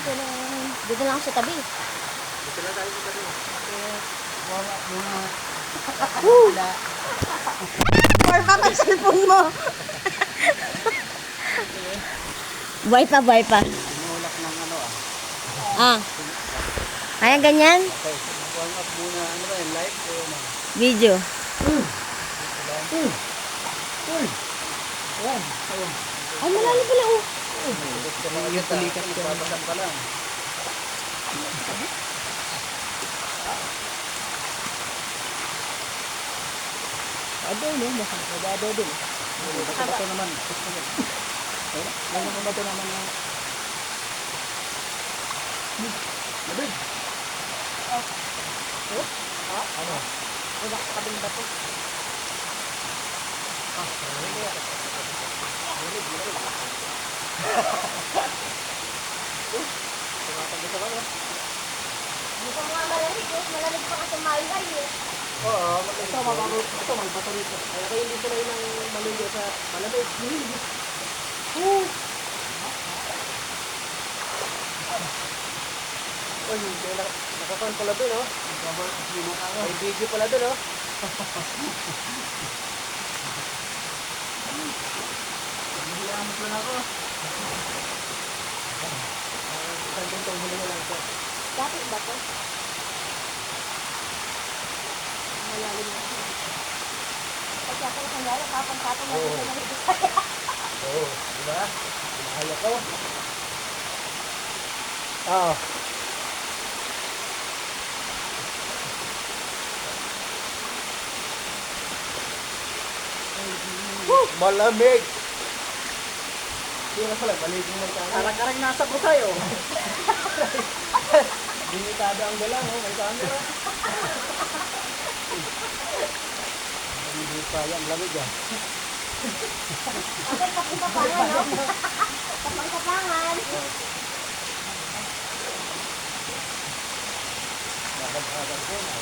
Dito lang ako sa tabi. Dito na tayo sa tabi. Okay. Wala muna. Or baka cellphone mo. Buhay pa, buhay pa. Tinulak ng ano Ah. Kaya ganyan? Okay. Warm up muna. Ano ba yun? Live o ano? Video. Ayan. Ay, malalim pala oh. Yung tulikat ko. Babasang ka lang. Ado no? Ado din. Bato naman. May nakabato naman na. Labig. Ano? Wala ka kabing bato. Mukhang mga malamig eh. Malamig pa kasi malay eh. Oo, ito magbato rito. Kaya hindi sila yung malulo sa malamig. Oh, hindi nakakuan pala doon, oh. May video pala doon, oh. Hiyamot lang ako. Isang gantong huli na lang ito. Bakit ba to? Malalim na. Kasi ako nakandala, kapang-kapang na Oo. dito na dito. Oo, di ba? Mahaya ko. Oo. Malamig! Hindi na pala, malig yung magkano. Karang-karang nasa busay oh. Limitado ang dala, no? May camera. Hindi pa yan, lamig ah. Bakit kapang-kapangan, no? Kapang-kapangan. Agad-agad ko na.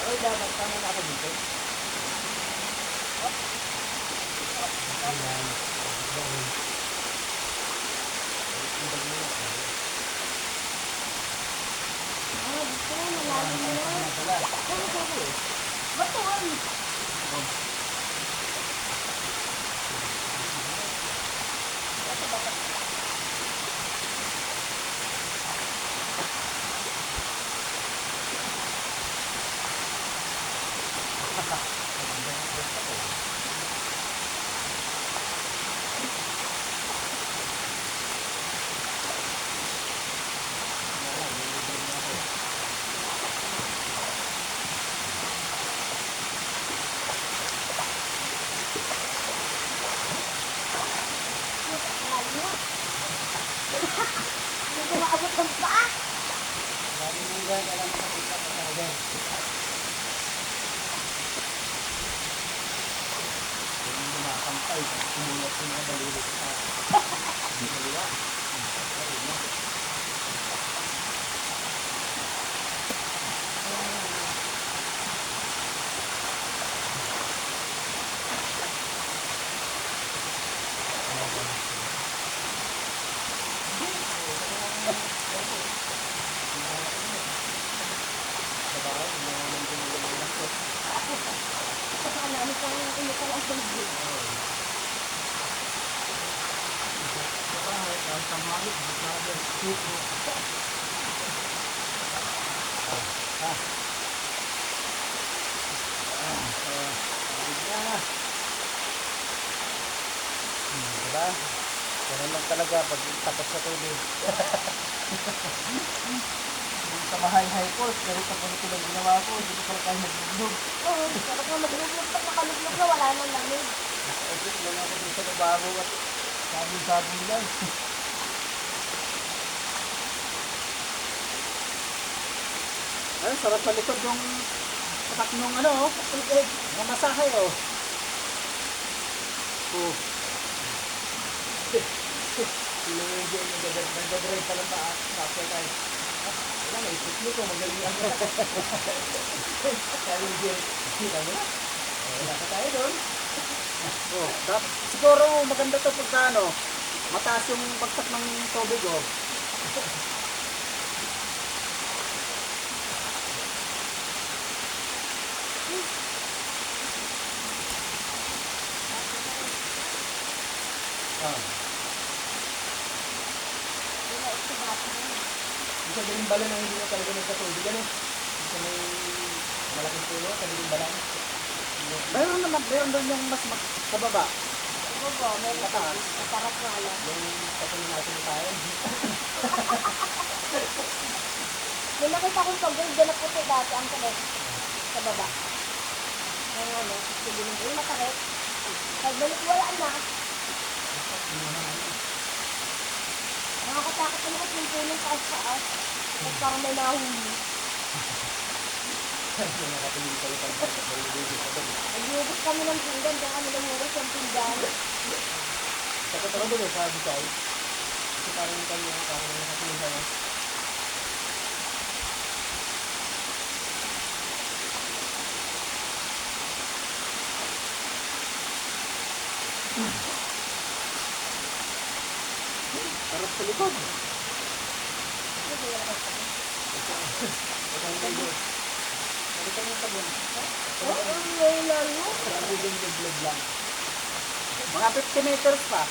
Ay, dapat tama na ako dito. Ah, dito na, malalim na. Bato, ay. Malalim na. Hindi ko maabot ng paa. Lagi nang yan, alam mo kapit ka sa akin. Yung lumakampay, kumulat yung mga daliri sa daliwa. Saka namin pa yung umukal ang tubig. Diba? Ganun lang talaga pag tapos sa tubig. Sa bahay-high course, ganito pa rin lang ginawa ko, hindi ko pala tayo naglublog. Oo, sarap na maglublog. Pag nakalublog na, wala nang lamig. Nakaulit lang ako dun sa nabago at sabong-sabong lang. Ay, sarap sa likod yung patak nung ano, tubig, mga masahe oh. Oh. Medyo nagdadrive pa lang taas, tapos tayo. Wala, naisip nyo ko, magaling lang. Kaya medyo, kita mo na. Wala pa tayo doon. Oh, siguro maganda to pagka ano, mataas yung bagsak ng tubig oh. Ah. Wala ito bata na yun. Yung sa Bilimbalan ang hindi na talaga nagkatubig, ano? Yung sa may malaking puno, sa Bilimbalan. Meron doon yung mas sa baba. Ano ba? May mataas. Masarap nga lang. Yung patuloy natin na tayo. May nakita kong pag-gold na puti dati ang kalit sa baba. Ngayon, ano, sige nung ay makaret. Pagbalik wala na. Nakakatakot naman kasi yung punong taas-taas. At parang may nahuli. Yung nakatingin pala pag nalilibig pa doon. Naghugas kami ng pinggan, kung kami naghugas ng pinggan. Sa katulad doon, sa Bisay. Kasi parang kami nakatingin tayo. Sarap sa likod. Ito ang video. Ito ang sabon. Oh, ang lalo. Ang video yung vlog lang. Mga 50 meters pa.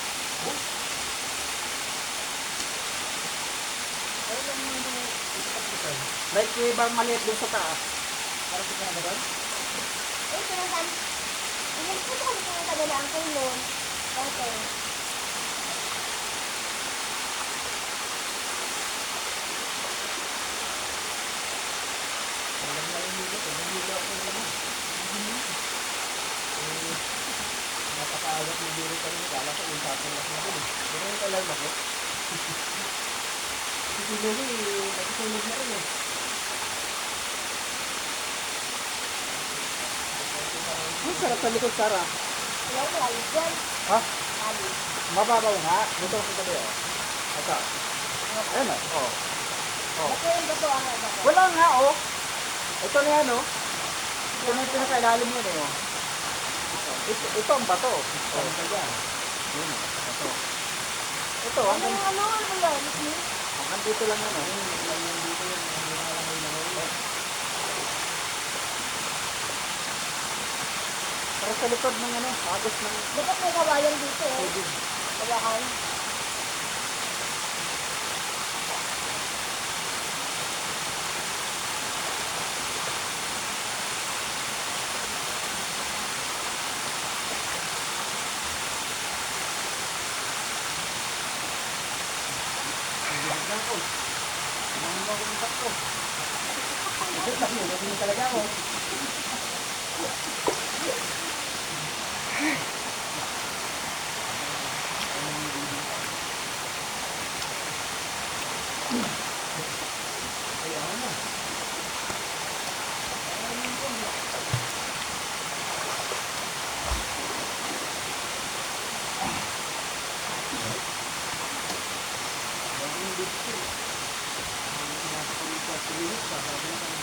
Pero lang yung ito. Like yung ibang maliit doon sa taas. Parang kita na ba doon? Eh, pinagkan. Ilan po kami kung kadalaan ko noon. Okay. Alam na yung video ko. Yung video ako yun. Napakaawat yung video ko rin. Kala ko yung tapon lang natin. Pero yung alive ako. Si Louie, natutulog na rin eh. Ang sarap sa likod, Sarah. Wala ko alis yan. Ha? Alis. Mababaw nga. Dito sa tabi oh. Ito. Ayan oh. Oh. Bato yung bato ang bato. Wala nga oh. Ito na yan oh. Ito na yung pinakailalim yun eh oh. Ito ang bato. Oh. Ano ka dyan? Yun oh. Ito. Ito Ano hanggang yung ano? Ano yan? hanggang dito lang yan oh. Lang yung dito yung nilalangoy na ngayon. Para sa likod ng ano, agos ng Dapat may kawayan dito eh. tubig. Kawakan. Ang lang ko. Ang mga kumitak ko. Ito talaga ako. Ayan na. Sabi ng biscuit. Ang pinapakalimutan sa linis pa. Sabi na